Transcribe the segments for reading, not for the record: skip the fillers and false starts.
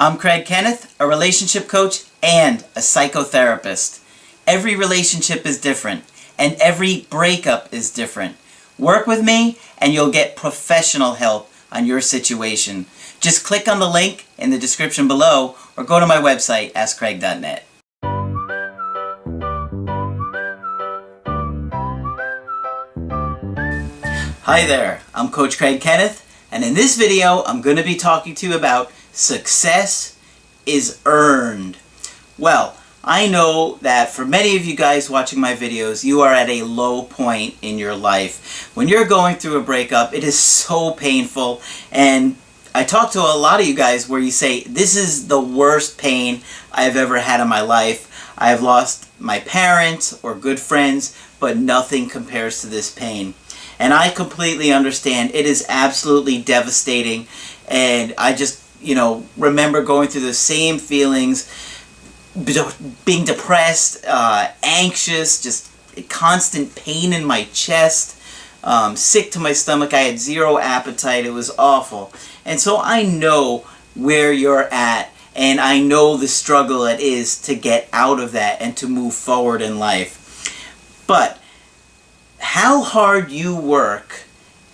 I'm Kenneth, a relationship coach and a psychotherapist. Every relationship is different, and every breakup is different. Work with me, and you'll get professional help on your situation. Just click on the link in the description below, or go to my website, askcraig.net. Hi there, I'm Coach Kenneth, and in this video I'm going to be talking to you about success is earned. Well, I know that for many of you guys watching my videos, you are at a low point in your life. When you're going through a breakup, it is so painful, and I talk to a lot of you guys where you say, this is the worst pain I've ever had in my life. I have lost my parents or good friends, but nothing compares to this pain. And I completely understand. It is absolutely devastating. And I just, remember going through the same feelings, being depressed, anxious, just constant pain in my chest, sick to my stomach. I had zero appetite. It was awful. And so I know where you're at, and I know the struggle it is to get out of that and to move forward in life. But how hard you work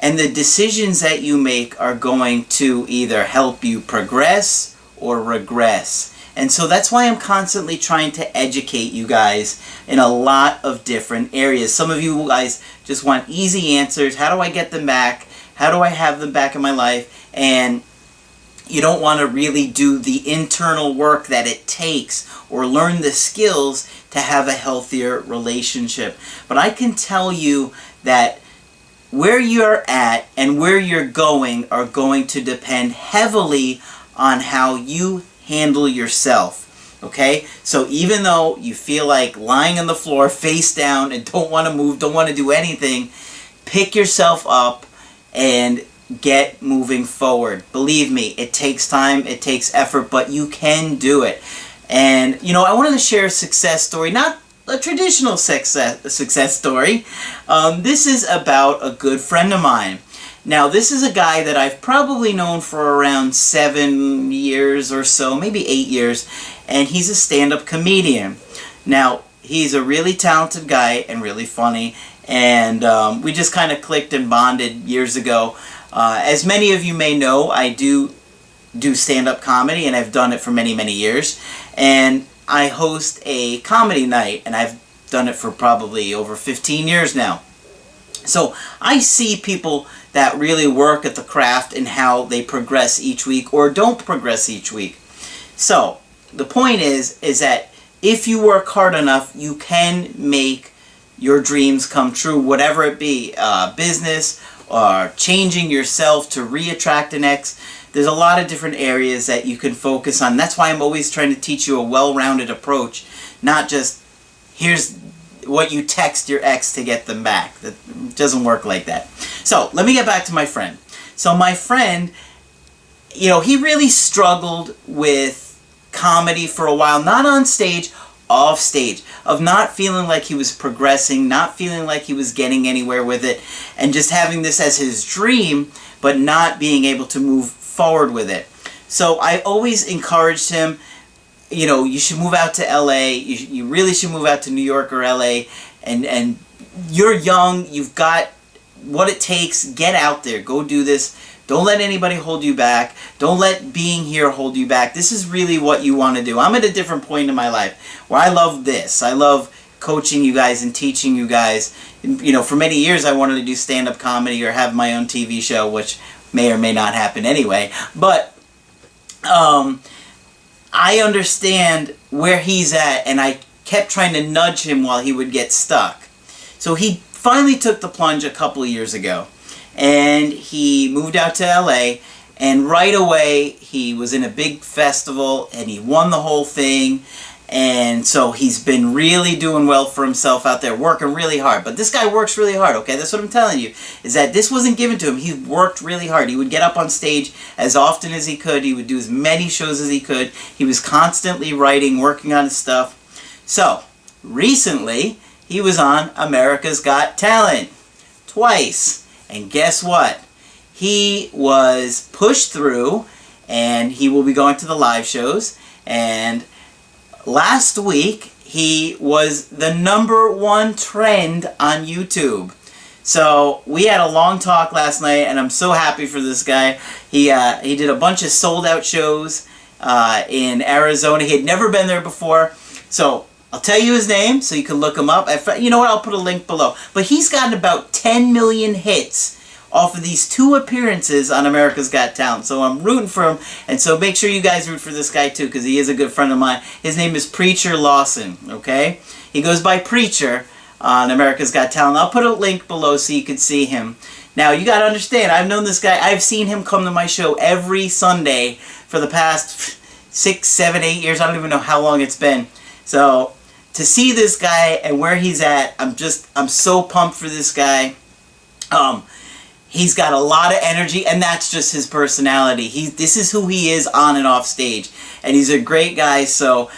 and the decisions that you make are going to either help you progress or regress. And so that's why I'm constantly trying to educate you guys in a lot of different areas. Some of you guys just want easy answers. How do I get them back? How do I have them back in my life? And you don't want to really do the internal work that it takes or learn the skills to have a healthier relationship. But I can tell you that where you're at and where you're going are going to depend heavily on how you handle yourself. Okay? So even though you feel like lying on the floor face down and don't want to move, don't want to do anything, pick yourself up and get moving forward. Believe me, it takes time, it takes effort, but you can do it. And I wanted to share a success story, not a traditional success story. This is about a good friend of mine. Now, this is a guy that I've probably known for around 7 years or so, maybe 8 years, and he's a stand-up comedian. Now, he's a really talented guy and really funny, and we just kind of clicked and bonded years ago. As many of you may know, I do stand-up comedy, and I've done it for many, many years. And I host a comedy night, and I've done it for probably over 15 years now. So I see people that really work at the craft and how they progress each week or don't progress each week. So the point is that if you work hard enough, you can make your dreams come true, whatever it be, business or changing yourself to re-attract an ex. There's a lot of different areas that you can focus on. That's why I'm always trying to teach you a well-rounded approach, not just here's what you text your ex to get them back. That doesn't work like that. So let me get back to my friend. So my friend, he really struggled with comedy for a while, not on stage, off stage, of not feeling like he was progressing, not feeling like he was getting anywhere with it, and just having this as his dream, but not being able to move forward with it. So I always encouraged him, you should move out to LA, you really should move out to New York or LA, and you're young, you've got what it takes, get out there, go do this. Don't let anybody hold you back. Don't let being here hold you back. This is really what you want to do. I'm at a different point in my life where I love this. I love coaching you guys and teaching you guys. For many years I wanted to do stand-up comedy or have my own TV show, which may or may not happen anyway. But I understand where he's at, and I kept trying to nudge him while he would get stuck. So he finally took the plunge a couple of years ago. And he moved out to LA, and right away he was in a big festival and he won the whole thing. And so he's been really doing well for himself out there, working really hard. But this guy works really hard, okay? That's what I'm telling you, is that this wasn't given to him. He worked really hard. He would get up on stage as often as he could. He would do as many shows as he could. He was constantly writing, working on his stuff. So recently he was on America's Got Talent twice. And guess what? He was pushed through, and he will be going to the live shows. And last week, he was the #1 trend on YouTube. So we had a long talk last night, and I'm so happy for this guy. He did a bunch of sold-out shows in Arizona. He had never been there before. So I'll tell you his name so you can look him up. You know what? I'll put a link below. But he's gotten about 10 million hits off of these 2 appearances on America's Got Talent. So I'm rooting for him. And so make sure you guys root for this guy too, because he is a good friend of mine. His name is Preacher Lawson, okay? He goes by Preacher on America's Got Talent. I'll put a link below so you can see him. Now, you got to understand, I've known this guy. I've seen him come to my show every Sunday for the past 6, 7, 8 years. I don't even know how long it's been. So to see this guy and where he's at, I'm so pumped for this guy. He's got a lot of energy, and that's just his personality. This is who he is on and off stage, and he's a great guy. So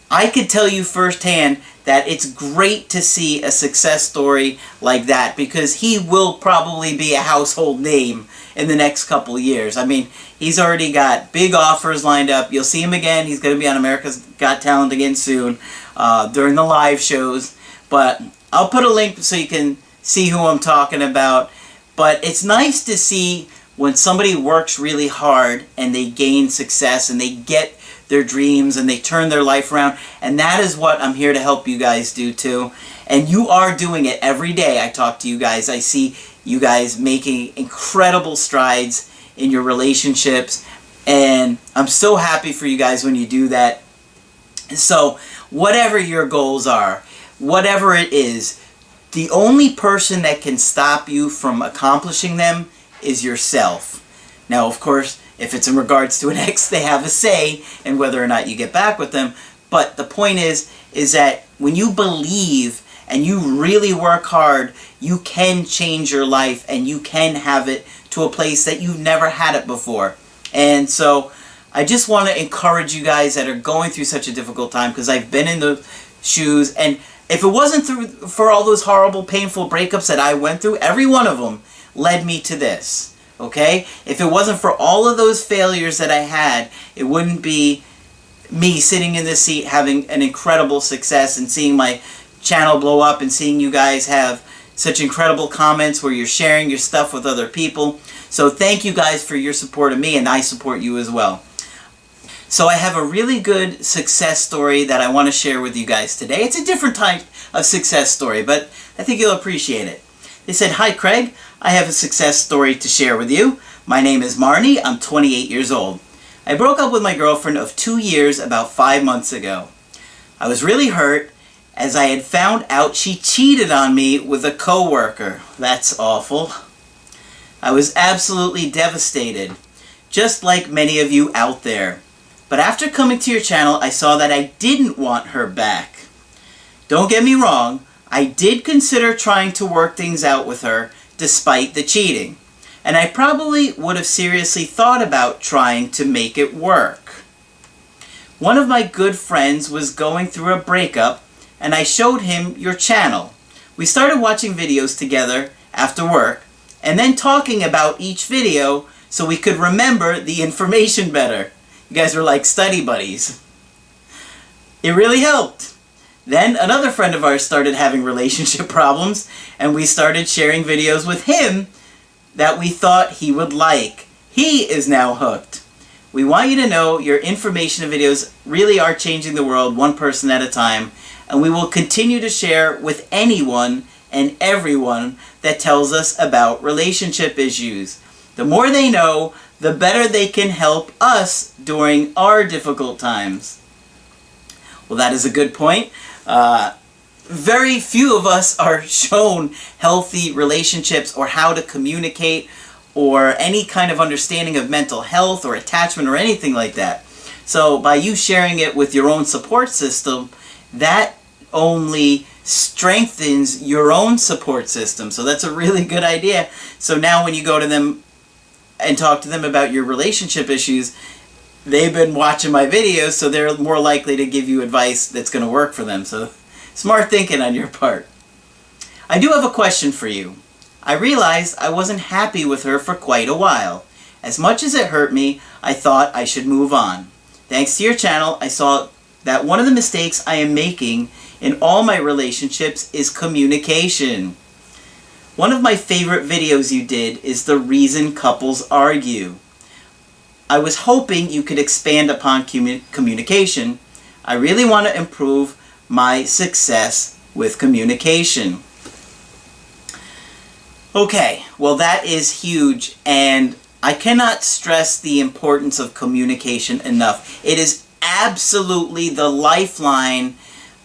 I could tell you firsthand that it's great to see a success story like that, because he will probably be a household name in the next couple of years. I mean, he's already got big offers lined up. You'll see him again. He's going to be on America's Got Talent again soon during the live shows. But I'll put a link so you can see who I'm talking about. But it's nice to see when somebody works really hard and they gain success and they get their dreams and they turn their life around. And that is what I'm here to help you guys do too. And you are doing it every day. I talk to you guys. I see you guys making incredible strides in your relationships. And I'm so happy for you guys when you do that. So whatever your goals are, whatever it is, the only person that can stop you from accomplishing them is yourself. Now, of course, if it's in regards to an ex, they have a say in whether or not you get back with them. But the point is that when you believe and you really work hard, you can change your life and you can have it to a place that you've never had it before. And so I just want to encourage you guys that are going through such a difficult time, because I've been in the shoes, and if it wasn't for all those horrible, painful breakups that I went through, every one of them led me to this, okay? If it wasn't for all of those failures that I had, it wouldn't be me sitting in this seat having an incredible success and seeing my channel blow up and seeing you guys have such incredible comments where you're sharing your stuff with other people. So thank you guys for your support of me, and I support you as well. So I have a really good success story that I want to share with you guys today. It's a different type of success story, but I think you'll appreciate it. They said, "Hi Craig, I have a success story to share with you. My name is Marnie, I'm 28 years old. I broke up with my girlfriend of 2 years about 5 months ago. I was really hurt as I had found out she cheated on me with a coworker. That's awful. I was absolutely devastated, just like many of you out there. But after coming to your channel, I saw that I didn't want her back. Don't get me wrong, I did consider trying to work things out with her despite the cheating. And I probably would have seriously thought about trying to make it work. One of my good friends was going through a breakup, and I showed him your channel. We started watching videos together after work, and then talking about each video so we could remember the information better. You guys were like study buddies. It really helped. Then another friend of ours started having relationship problems, and we started sharing videos with him that we thought he would like. He is now hooked. We want you to know your information and videos really are changing the world one person at a time, and we will continue to share with anyone and everyone that tells us about relationship issues. The more they know, the better they can help us during our difficult times." Well, that is a good point. Very few of us are shown healthy relationships or how to communicate or any kind of understanding of mental health or attachment or anything like that. So by you sharing it with your own support system, that only strengthens your own support system. So that's a really good idea. So now when you go to them and talk to them about your relationship issues, they've been watching my videos, so they're more likely to give you advice that's going to work for them. So smart thinking on your part. I do have a question for you. I realized I wasn't happy with her for quite a while, As much as it hurt me, I thought I should move on. Thanks to your channel, I saw that one of the mistakes I am making in all my relationships is communication. One of my favorite videos you did is the reason couples argue. I was hoping you could expand upon communication. I really want to improve my success with communication. Okay, well that is huge, and I cannot stress the importance of communication enough. It is absolutely the lifeline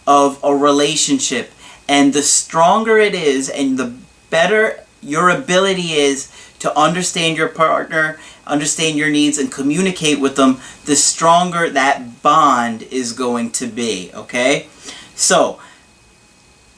of a relationship, and the stronger it is and the better your ability is to understand your partner, understand your needs, and communicate with them, the stronger that bond is going to be, okay? So,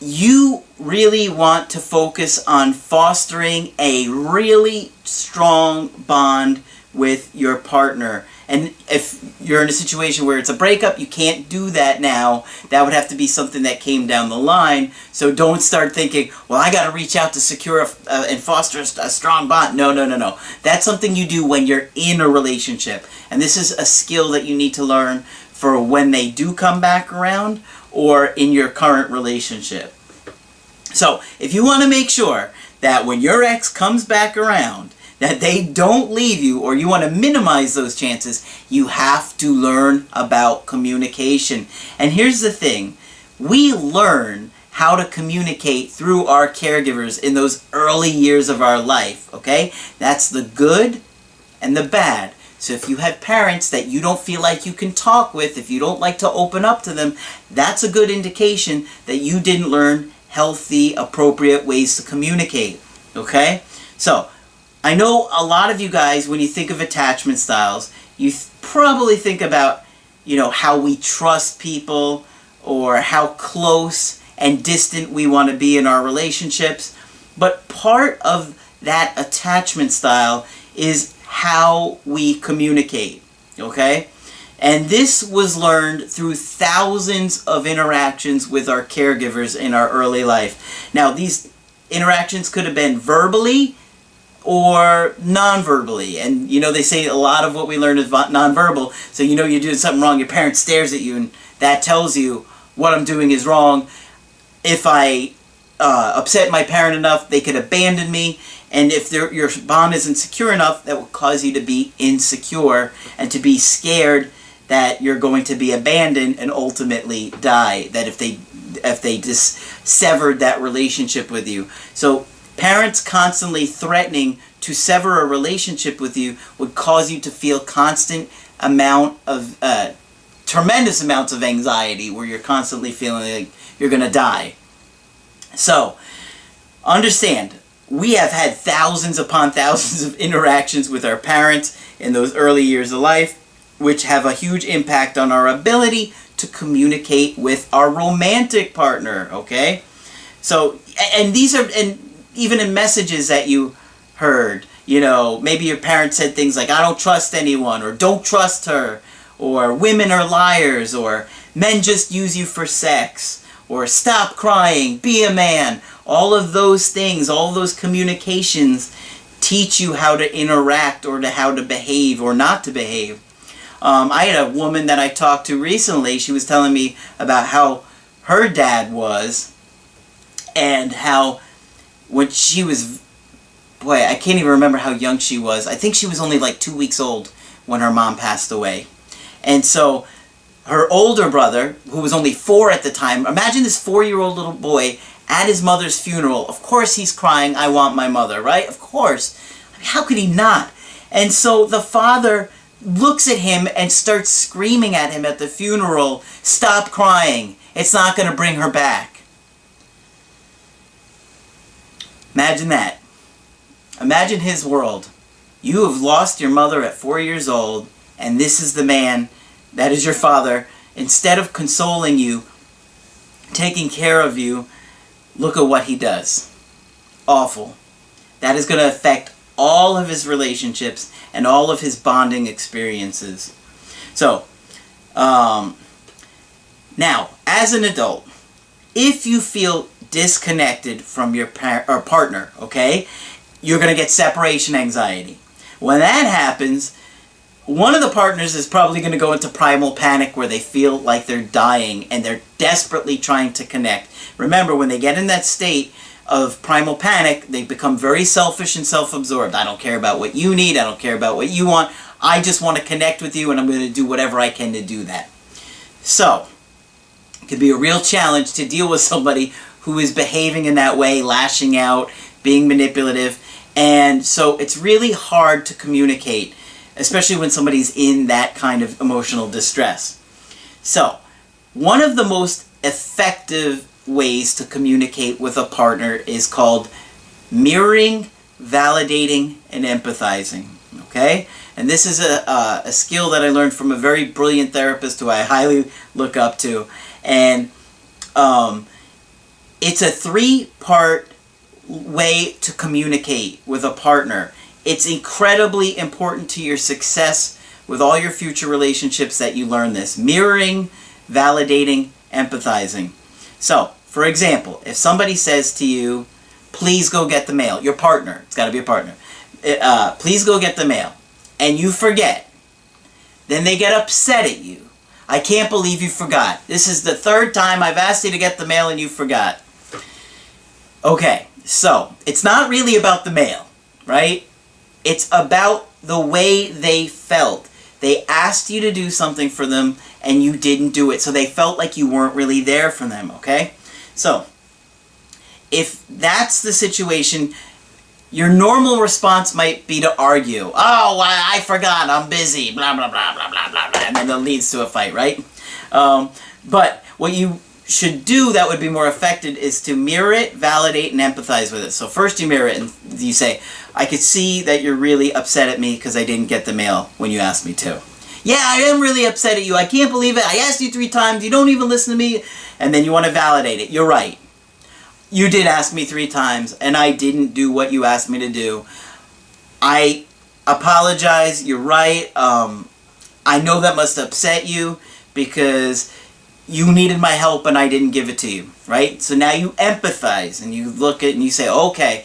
you really want to focus on fostering a really strong bond with your partner. And if you're in a situation where it's a breakup, you can't do that now. That would have to be something that came down the line. So don't start thinking, well, I got to reach out to secure and foster a strong bond. No. That's something you do when you're in a relationship. And this is a skill that you need to learn for when they do come back around or in your current relationship. So if you want to make sure that when your ex comes back around, that they don't leave you, or you want to minimize those chances, you have to learn about communication. And here's the thing, we learn how to communicate through our caregivers in those early years of our life, okay? That's the good and the bad. So if you have parents that you don't feel like you can talk with, if you don't like to open up to them, that's a good indication that you didn't learn healthy, appropriate ways to communicate, okay? So, I know a lot of you guys, when you think of attachment styles, you probably think about, how we trust people or how close and distant we want to be in our relationships. But part of that attachment style is how we communicate, okay? And this was learned through thousands of interactions with our caregivers in our early life. Now, these interactions could have been verbally or non-verbally, and they say a lot of what we learn is non-verbal. So you're doing something wrong, your parent stares at you, and that tells you what I'm doing is wrong. If I upset my parent enough, they could abandon me, and if your bond isn't secure enough, that will cause you to be insecure and to be scared that you're going to be abandoned and ultimately die. That if they just severed that relationship with you. So parents constantly threatening to sever a relationship with you would cause you to feel tremendous amounts of anxiety, where you're constantly feeling like you're going to die. So, understand, we have had thousands upon thousands of interactions with our parents in those early years of life, which have a huge impact on our ability to communicate with our romantic partner, okay? So, and even in messages that you heard, maybe your parents said things like, I don't trust anyone, or don't trust her, or women are liars, or men just use you for sex, or stop crying, be a man. All of those things, all of those communications teach you how to interact or to how to behave or not to behave. I had a woman that I talked to recently. She was telling me about how her dad was, and how when she was, I can't even remember how young she was. I think she was only like 2 weeks old when her mom passed away. And so her older brother, who was only 4 at the time, imagine this 4-year-old little boy at his mother's funeral. Of course he's crying, I want my mother, right? Of course. How could he not? And so the father looks at him and starts screaming at him at the funeral, stop crying, it's not going to bring her back. Imagine that. Imagine his world. You have lost your mother at 4 years old, and this is the man that is your father. Instead of consoling you, taking care of you, look at what he does. Awful. That is going to affect all of his relationships and all of his bonding experiences. So, now, as an adult, if you feel disconnected from your partner, okay, you're going to get separation anxiety. When that happens, one of the partners is probably going to go into primal panic where they feel like they're dying and they're desperately trying to connect. Remember, when they get in that state of primal panic, they become very selfish and self-absorbed. I don't care about what you need. I don't care about what you want. I just want to connect with you, and I'm going to do whatever I can to do that. So, it could be a real challenge to deal with somebody who is behaving in that way, lashing out, being manipulative. And so it's really hard to communicate, especially when somebody's in that kind of emotional distress. So, one of the most effective ways to communicate with a partner is called mirroring, validating, and empathizing. Okay? And this is a skill that I learned from a very brilliant therapist who I highly look up to. And it's a 3-part way to communicate with a partner. It's incredibly important to your success with all your future relationships that you learn this. Mirroring, validating, empathizing. So, for example, if somebody says to you, please go get the mail, your partner, it's got to be a partner, please go get the mail, and you forget, then they get upset at you. I can't believe you forgot. This is the 3rd time I've asked you to get the mail and you forgot. Okay, so it's not really about the mail, right? It's about the way they felt. They asked you to do something for them and you didn't do it. So they felt like you weren't really there for them, okay? So, if that's the situation, your normal response might be to argue. Oh, I forgot, I'm busy, blah, blah, blah, blah, blah, blah, blah. And then that leads to a fight, right? But what you should do that would be more effective is to mirror it, validate, and empathize with it. So first you mirror it and you say, I could see that you're really upset at me because I didn't get the mail when you asked me to. Yeah, I am really upset at you. I can't believe it. I asked you 3 times. You don't even listen to me. And then you want to validate it. You're right. You did ask me 3 times and I didn't do what you asked me to do. I apologize. You're right. I know that must upset you because you needed my help and I didn't give it to you, right? So now you empathize and you look at it and you say, okay,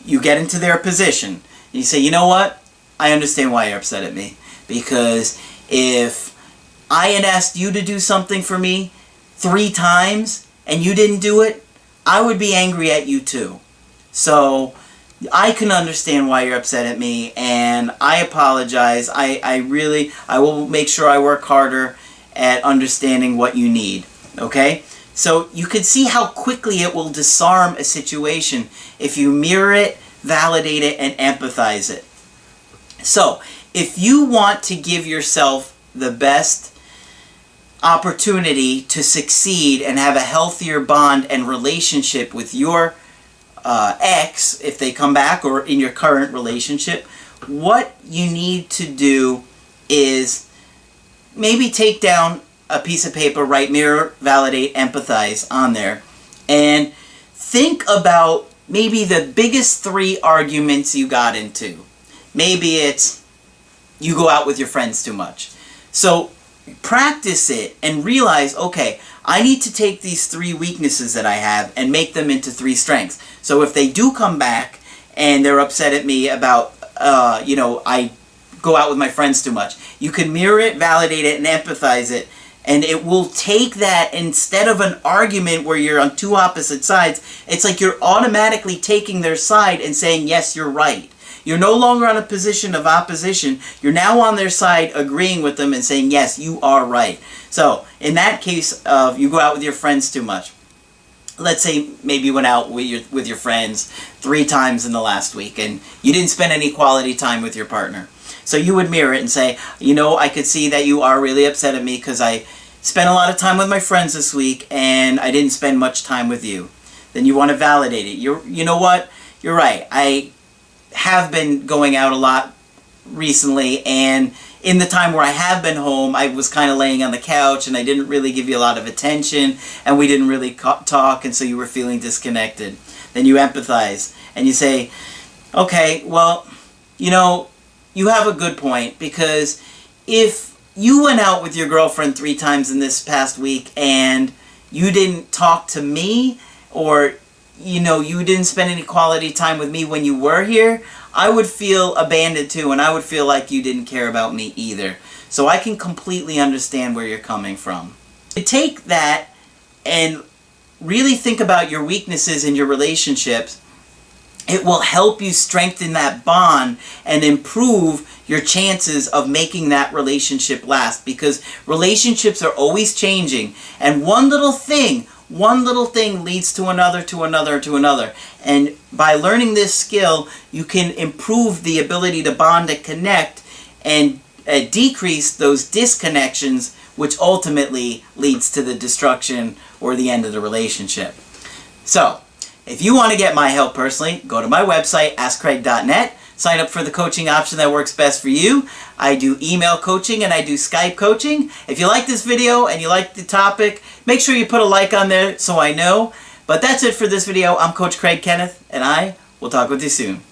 you get into their position. And you say, you know what? I understand why you're upset at me. Because if I had asked you to do something for me 3 times and you didn't do it, I would be angry at you too. So I can understand why you're upset at me and I apologize. I will make sure I work harder at understanding what you need, okay? So you can see how quickly it will disarm a situation if you mirror it, validate it, and empathize it. So, if you want to give yourself the best opportunity to succeed and have a healthier bond and relationship with your ex, if they come back, or in your current relationship, what you need to do is maybe take down a piece of paper, write mirror, validate, empathize on there, and think about maybe the biggest 3 arguments you got into. Maybe it's you go out with your friends too much. So practice it and realize, okay, I need to take these 3 weaknesses that I have and make them into 3 strengths. So if they do come back and they're upset at me about, I go out with my friends too much, you can mirror it, validate it, and empathize it. And it will take that, instead of an argument where you're on 2 opposite sides, it's like you're automatically taking their side and saying, yes, you're right. You're no longer on a position of opposition. You're now on their side, agreeing with them and saying, yes, you are right. So, in that case of you go out with your friends too much. Let's say maybe you went out with your friends 3 times in the last week and you didn't spend any quality time with your partner. So you would mirror it and say, I could see that you are really upset at me because I spent a lot of time with my friends this week and I didn't spend much time with you. Then you want to validate it. You know what? You're right. I have been going out a lot recently, and in the time where I have been home, I was kind of laying on the couch and I didn't really give you a lot of attention and we didn't really talk, and so you were feeling disconnected. Then you empathize and you say, okay, well, you have a good point, because if you went out with your girlfriend 3 times in this past week and you didn't talk to me, or you didn't spend any quality time with me when you were here, I would feel abandoned too, and I would feel like you didn't care about me either. So I can completely understand where you're coming from. To take that and really think about your weaknesses in your relationships, it will help you strengthen that bond and improve your chances of making that relationship last, because relationships are always changing, and one little thing leads to another, to another, to another. And by learning this skill, you can improve the ability to bond and connect and decrease those disconnections, which ultimately leads to the destruction or the end of the relationship. So, if you want to get my help personally, go to my website, askcraig.net. Sign up for the coaching option that works best for you. I do email coaching and I do Skype coaching. If you like this video and you like the topic, make sure you put a like on there so I know. But that's it for this video. I'm Coach Craig Kenneth, and I will talk with you soon.